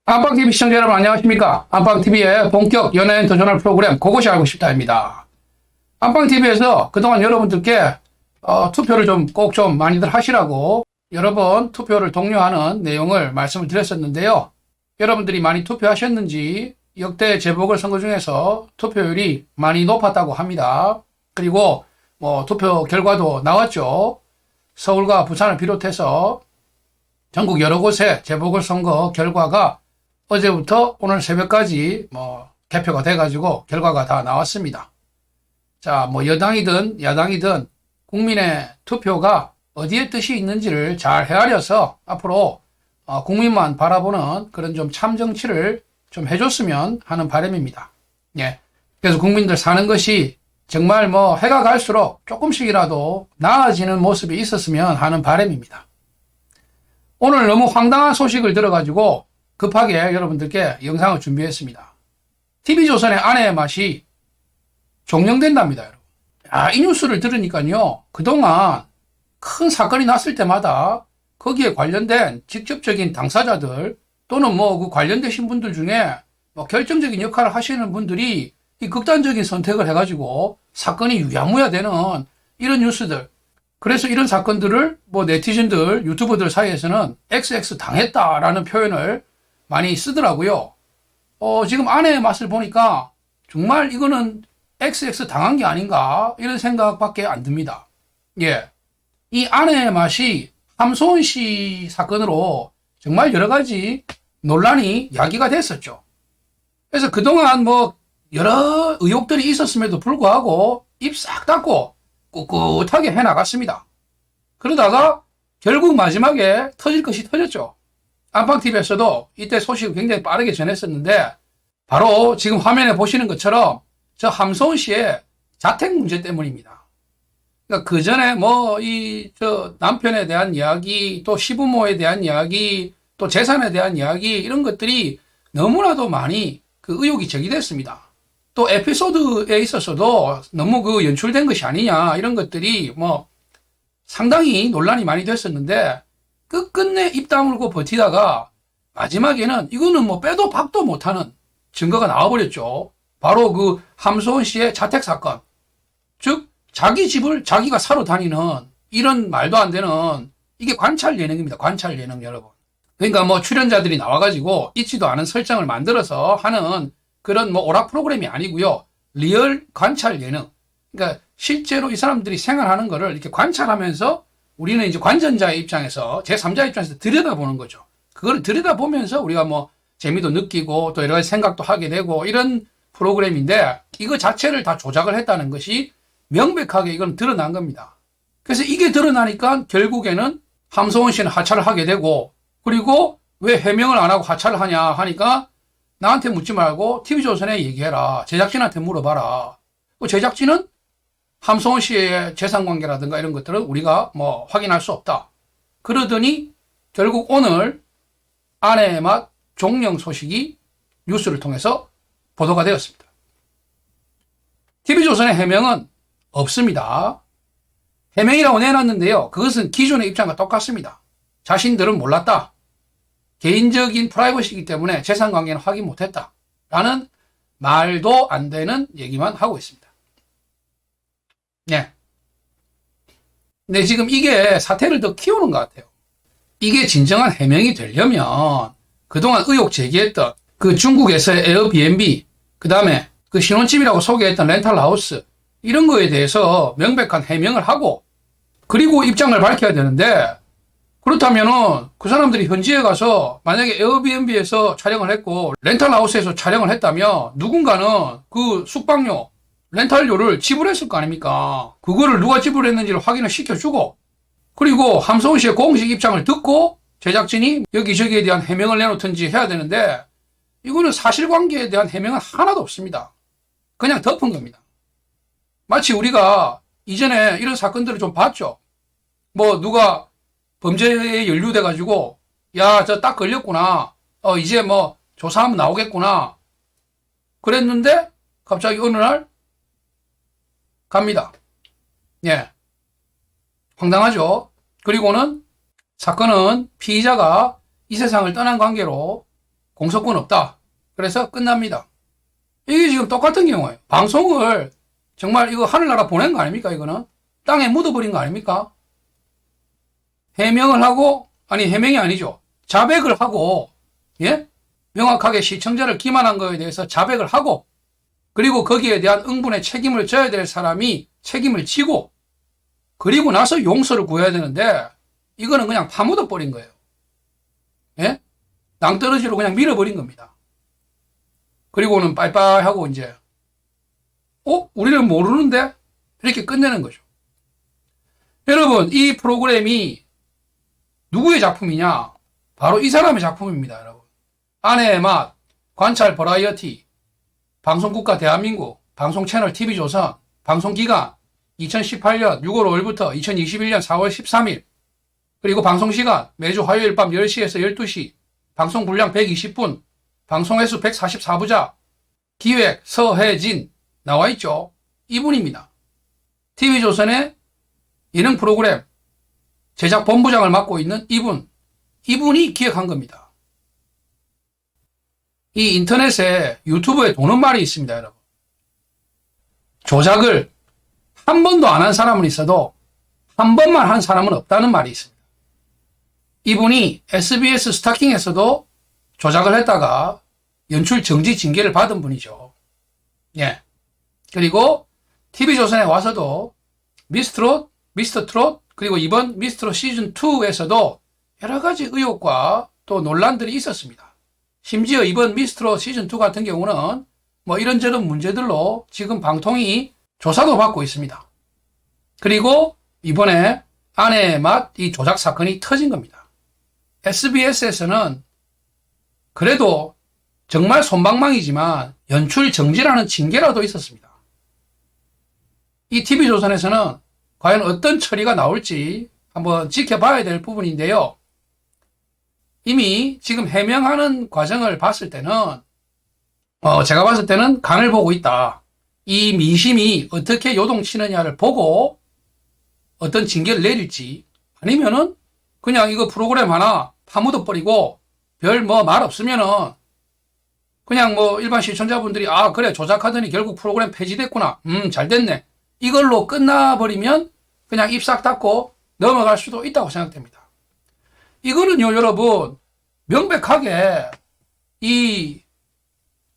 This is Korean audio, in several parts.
안방TV 시청자 여러분 안녕하십니까? 안방TV의 본격 연예인 도전할 프로그램 그것이 알고 싶다입니다. 안방TV에서 그동안 여러분들께 투표를 꼭 좀 많이들 하시라고 여러 번 투표를 독려하는 내용을 말씀을 드렸었는데요. 여러분들이 많이 투표하셨는지 역대 재보궐선거 중에서 투표율이 많이 높았다고 합니다. 그리고 투표 결과도 나왔죠. 서울과 부산을 비롯해서 전국 여러 곳의 재보궐선거 결과가 어제부터 오늘 새벽까지 개표가 돼가지고 결과가 다 나왔습니다. 자, 여당이든 야당이든 국민의 투표가 어디에 뜻이 있는지를 잘 헤아려서 앞으로 국민만 바라보는 그런 좀 참정치를 좀 해줬으면 하는 바람입니다. 예. 그래서 국민들 사는 것이 정말 해가 갈수록 조금씩이라도 나아지는 모습이 있었으면 하는 바람입니다. 오늘 너무 황당한 소식을 들어가지고 급하게 여러분들께 영상을 준비했습니다. TV조선의 아내의 맛이 종영된답니다, 여러분. 이 뉴스를 들으니까요, 그동안 큰 사건이 났을 때마다 거기에 관련된 직접적인 당사자들 또는 그 관련되신 분들 중에 결정적인 역할을 하시는 분들이 이 극단적인 선택을 해가지고 사건이 유야무야 되는 이런 뉴스들. 그래서 이런 사건들을 네티즌들, 유튜버들 사이에서는 XX 당했다라는 표현을 많이 쓰더라고요. 지금 아내의 맛을 보니까 정말 이거는 XX 당한 게 아닌가 이런 생각밖에 안 듭니다. 예. 이 아내의 맛이 함소은 씨 사건으로 정말 여러 가지 논란이 야기가 됐었죠. 그래서 그동안 여러 의혹들이 있었음에도 불구하고 입 싹 닫고 꿋꿋하게 해나갔습니다. 그러다가 결국 마지막에 터질 것이 터졌죠. 안방TV에서도 이때 소식을 굉장히 빠르게 전했었는데 바로 지금 화면에 보시는 것처럼 저 함소은 씨의 자택 문제 때문입니다. 그러니까 그 전에 남편에 대한 이야기, 또 시부모에 대한 이야기, 또 재산에 대한 이야기 이런 것들이 너무나도 많이 의혹이 제기됐습니다. 또 에피소드에 있어서도 너무 연출된 것이 아니냐 이런 것들이 상당히 논란이 많이 됐었는데 끝끝내 입 다물고 버티다가 마지막에는 이거는 빼도 박도 못하는 증거가 나와버렸죠. 바로 함소은 씨의 자택 사건. 즉 자기 집을 자기가 사러 다니는 이런 말도 안 되는 이게 관찰 예능입니다. 관찰 예능 여러분. 그러니까 출연자들이 나와가지고 있지도 않은 설정을 만들어서 하는 그런 오락 프로그램이 아니고요. 리얼 관찰 예능. 그러니까 실제로 이 사람들이 생활하는 거를 이렇게 관찰하면서 우리는 이제 관전자의 입장에서 제3자의 입장에서 들여다보는 거죠. 그걸 들여다보면서 우리가 재미도 느끼고 또 여러 가지 생각도 하게 되고 이런 프로그램인데 이거 자체를 다 조작을 했다는 것이 명백하게 이건 드러난 겁니다. 그래서 이게 드러나니까 결국에는 함소은 씨는 하차를 하게 되고 그리고 왜 해명을 안 하고 하차를 하냐 하니까 나한테 묻지 말고 TV조선에 얘기해라. 제작진한테 물어봐라. 제작진은 함소은 씨의 재산관계라든가 이런 것들은 우리가 확인할 수 없다. 그러더니 결국 오늘 아내의 맛 종영 소식이 뉴스를 통해서 보도가 되었습니다. TV조선의 해명은 없습니다. 해명이라고 내놨는데요. 그것은 기존의 입장과 똑같습니다. 자신들은 몰랐다. 개인적인 프라이버시이기 때문에 재산관계는 확인 못했다. 라는 말도 안 되는 얘기만 하고 있습니다. 네. 근데 지금 이게 사태를 더 키우는 것 같아요. 이게 진정한 해명이 되려면 그동안 의혹 제기했던 중국에서의 에어비앤비, 그 다음에 신혼집이라고 소개했던 렌탈하우스, 이런 거에 대해서 명백한 해명을 하고, 그리고 입장을 밝혀야 되는데, 그렇다면은 그 사람들이 현지에 가서 만약에 에어비앤비에서 촬영을 했고, 렌탈하우스에서 촬영을 했다면 누군가는 그 숙박료, 렌탈료를 지불했을 거 아닙니까? 그거를 누가 지불했는지를 확인을 시켜주고, 그리고 함소은 씨의 공식 입장을 듣고 제작진이 여기저기에 대한 해명을 내놓든지 해야 되는데 이거는 사실관계에 대한 해명은 하나도 없습니다. 그냥 덮은 겁니다. 마치 우리가 이전에 이런 사건들을 좀 봤죠. 누가 범죄에 연루돼가지고 야, 저 딱 걸렸구나. 이제 조사하면 나오겠구나. 그랬는데 갑자기 어느 날 갑니다. 예. 황당하죠. 그리고는 사건은 피의자가 이 세상을 떠난 관계로 공소권 없다. 그래서 끝납니다. 이게 지금 똑같은 경우예요. 방송을 정말 이거 하늘나라 보낸 거 아닙니까? 이거는 땅에 묻어버린 거 아닙니까? 해명을 하고, 아니 해명이 아니죠. 자백을 하고, 예? 명확하게 시청자를 기만한 거에 대해서 자백을 하고, 그리고 거기에 대한 응분의 책임을 져야 될 사람이 책임을 지고, 그리고 나서 용서를 구해야 되는데, 이거는 그냥 파묻어 버린 거예요. 예? 낭떠러지로 그냥 밀어버린 겁니다. 그리고는 빠이빠이 하고 이제, 우리는 모르는데? 이렇게 끝내는 거죠. 여러분, 이 프로그램이 누구의 작품이냐? 바로 이 사람의 작품입니다, 여러분. 아내의 맛, 관찰 버라이어티, 방송국가 대한민국, 방송채널 TV조선, 방송기간 2018년 6월 5일부터 2021년 4월 13일, 그리고 방송시간 매주 화요일 밤 10시에서 12시, 방송 분량 120분, 방송횟수 144부자, 기획 서혜진 나와있죠. 이분입니다. TV조선의 예능 프로그램 제작 본부장을 맡고 있는 이분이 기획한 겁니다. 이 인터넷에 유튜브에 도는 말이 있습니다, 여러분. 조작을 한 번도 안 한 사람은 있어도 한 번만 한 사람은 없다는 말이 있습니다. 이분이 SBS 스타킹에서도 조작을 했다가 연출 정지 징계를 받은 분이죠. 예. 그리고 TV조선에 와서도 미스트롯, 미스터트롯, 그리고 이번 미스트롯 시즌2에서도 여러 가지 의혹과 또 논란들이 있었습니다. 심지어 이번 미스트롯 시즌2 같은 경우는 뭐 이런저런 문제들로 지금 방통위 조사도 받고 있습니다. 그리고 이번에 아내의 맛 이 조작 사건이 터진 겁니다. SBS에서는 그래도 정말 솜방망이지만 연출 정지라는 징계라도 있었습니다. 이 TV조선에서는 과연 어떤 처리가 나올지 한번 지켜봐야 될 부분인데요. 이미 지금 해명하는 과정을 봤을 때는 제가 봤을 때는 간을 보고 있다. 이 민심이 어떻게 요동치느냐를 보고 어떤 징계를 내릴지, 아니면은 그냥 이거 프로그램 하나 파묻어버리고 별 말 없으면은 그냥 일반 시청자분들이 그래 조작하더니 결국 프로그램 폐지됐구나. 잘 됐네. 이걸로 끝나버리면 그냥 입 싹 닫고 넘어갈 수도 있다고 생각됩니다. 이거는요, 여러분, 명백하게 이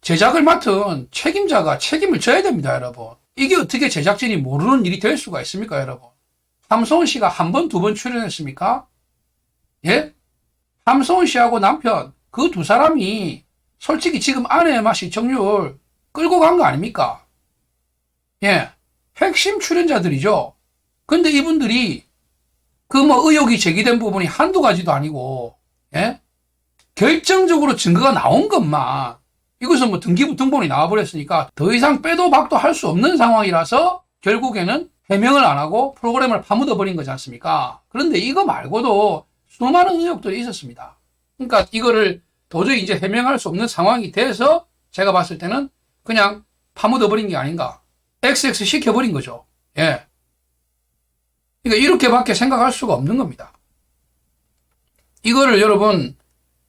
제작을 맡은 책임자가 책임을 져야 됩니다, 여러분. 이게 어떻게 제작진이 모르는 일이 될 수가 있습니까, 여러분? 함소은 씨가 한 번, 두 번 출연했습니까? 예? 함소은 씨하고 남편, 그 두 사람이 솔직히 지금 아내의 맛 시청률 끌고 간 거 아닙니까? 예. 핵심 출연자들이죠. 근데 이분들이 의혹이 제기된 부분이 한두 가지도 아니고, 예? 결정적으로 증거가 나온 것만, 이것은 등기부 등본이 나와버렸으니까 더 이상 빼도 박도 할 수 없는 상황이라서 결국에는 해명을 안 하고 프로그램을 파묻어버린 거지 않습니까? 그런데 이거 말고도 수많은 의혹들이 있었습니다. 그러니까 이거를 도저히 이제 해명할 수 없는 상황이 돼서 제가 봤을 때는 그냥 파묻어버린 게 아닌가. XX 시켜버린 거죠. 예. 그러니까 이렇게밖에 생각할 수가 없는 겁니다. 이거를 여러분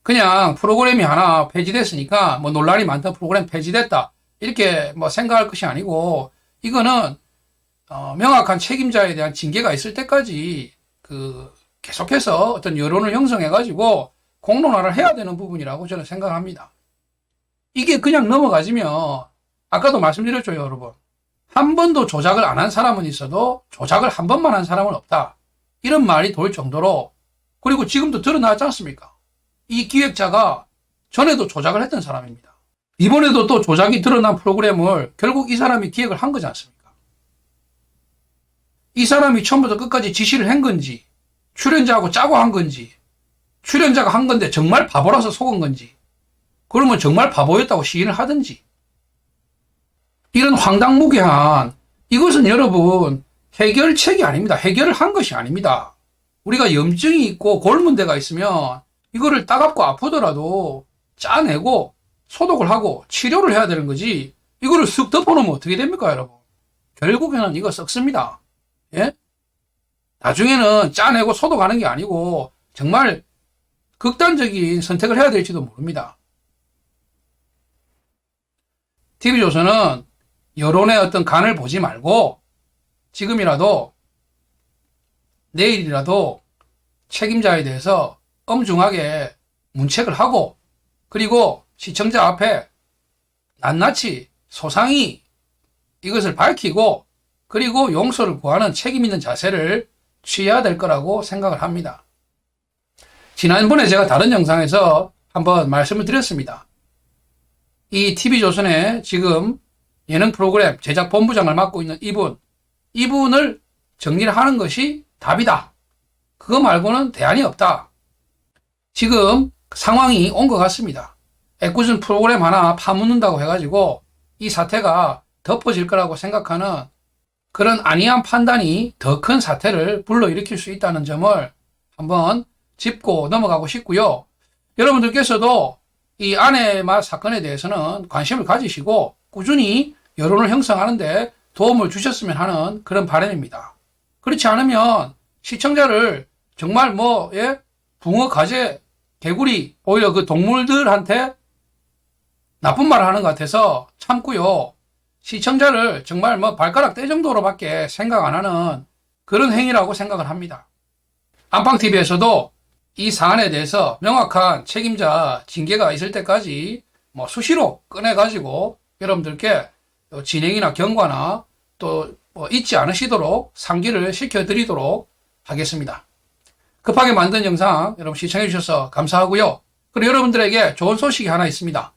그냥 프로그램이 하나 폐지됐으니까 논란이 많던 프로그램 폐지됐다 이렇게 생각할 것이 아니고, 이거는 명확한 책임자에 대한 징계가 있을 때까지 계속해서 어떤 여론을 형성해 가지고 공론화를 해야 되는 부분이라고 저는 생각합니다. 이게 그냥 넘어가지면 아까도 말씀드렸죠, 여러분. 한 번도 조작을 안 한 사람은 있어도 조작을 한 번만 한 사람은 없다. 이런 말이 돌 정도로, 그리고 지금도 드러나지 않습니까? 이 기획자가 전에도 조작을 했던 사람입니다. 이번에도 또 조작이 드러난 프로그램을 결국 이 사람이 기획을 한 거지 않습니까? 이 사람이 처음부터 끝까지 지시를 한 건지, 출연자하고 짜고 한 건지, 출연자가 한 건데 정말 바보라서 속은 건지, 그러면 정말 바보였다고 시인을 하든지, 이런 황당무계한, 이것은 여러분 해결책이 아닙니다. 해결을 한 것이 아닙니다. 우리가 염증이 있고 골문 데가 있으면 이거를 따갑고 아프더라도 짜내고 소독을 하고 치료를 해야 되는 거지, 이거를 쓱 덮어놓으면 어떻게 됩니까, 여러분? 결국에는 이거 썩습니다. 예? 나중에는 짜내고 소독하는 게 아니고 정말 극단적인 선택을 해야 될지도 모릅니다. TV조선은 여론의 어떤 간을 보지 말고 지금이라도 내일이라도 책임자에 대해서 엄중하게 문책을 하고, 그리고 시청자 앞에 낱낱이 소상히 이것을 밝히고, 그리고 용서를 구하는 책임 있는 자세를 취해야 될 거라고 생각을 합니다. 지난번에 제가 다른 영상에서 한번 말씀을 드렸습니다. 이 TV조선의 지금 예능 프로그램 제작 본부장을 맡고 있는 이분을 정리를 하는 것이 답이다. 그거 말고는 대안이 없다. 지금 상황이 온 것 같습니다. 애꿎은 프로그램 하나 파묻는다고 해가지고 이 사태가 덮어질 거라고 생각하는 그런 안이한 판단이 더 큰 사태를 불러일으킬 수 있다는 점을 한번 짚고 넘어가고 싶고요. 여러분들께서도 이 아내마 사건에 대해서는 관심을 가지시고 꾸준히 여론을 형성하는데 도움을 주셨으면 하는 그런 바람입니다. 그렇지 않으면 시청자를 정말 붕어, 가재, 개구리, 오히려 그 동물들한테 나쁜 말을 하는 것 같아서 참고요. 시청자를 정말 발가락 떼 정도로밖에 생각 안 하는 그런 행위라고 생각을 합니다. 안방TV에서도 이 사안에 대해서 명확한 책임자 징계가 있을 때까지 수시로 꺼내가지고 여러분들께 진행이나 경과나 또 잊지 않으시도록 상기를 시켜드리도록 하겠습니다. 급하게 만든 영상 여러분 시청해 주셔서 감사하고요. 그리고 여러분들에게 좋은 소식이 하나 있습니다.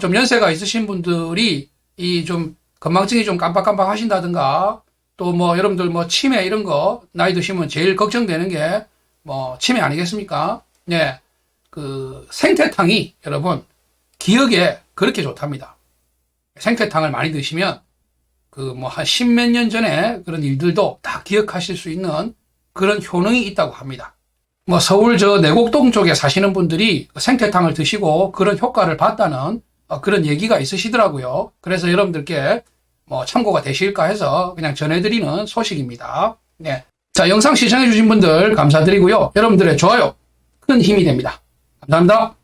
좀 연세가 있으신 분들이 이 좀 건망증이 좀 깜빡깜빡 하신다든가, 또 여러분들 치매 이런 거 나이 드시면 제일 걱정되는 게 치매 아니겠습니까? 네. 그 생태탕이 여러분 기억에 그렇게 좋답니다. 생태탕을 많이 드시면 한 십몇 년 전에 그런 일들도 다 기억하실 수 있는 그런 효능이 있다고 합니다. 서울 내곡동 쪽에 사시는 분들이 생태탕을 드시고 그런 효과를 봤다는 그런 얘기가 있으시더라고요. 그래서 여러분들께 참고가 되실까 해서 그냥 전해드리는 소식입니다. 네. 자, 영상 시청해주신 분들 감사드리고요. 여러분들의 좋아요 큰 힘이 됩니다. 감사합니다.